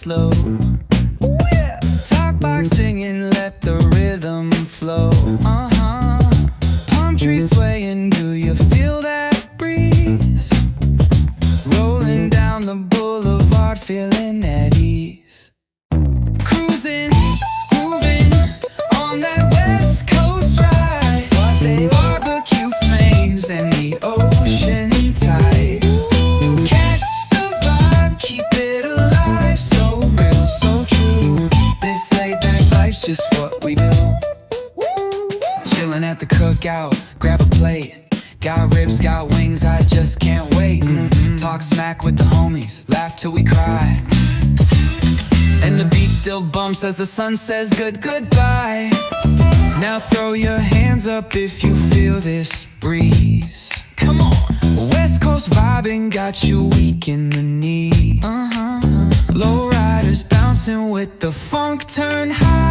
slow. Ooh, yeah. Talk boxing and let the rhythm flow. Palm trees swaying, do you feel that breeze? Rolling down the boulevard, feeling at ease. Cruising, grooving on that West Coast ride. Say barbecue flames and the ocean tide. Catch the vibe, keep it alive. So real, so true. This laid back life's just what we do. Chillin' at the cookout, grab a plate. Got ribs, got wings, I just can't wait. Talk smack with the homies, laugh till we cry. And the beat still bumps as the sun says goodbye. Now throw your hands up if you feel this breeze. Come on. West Coast vibing got you weak in the knees. Low riders bouncing with the funk turn high.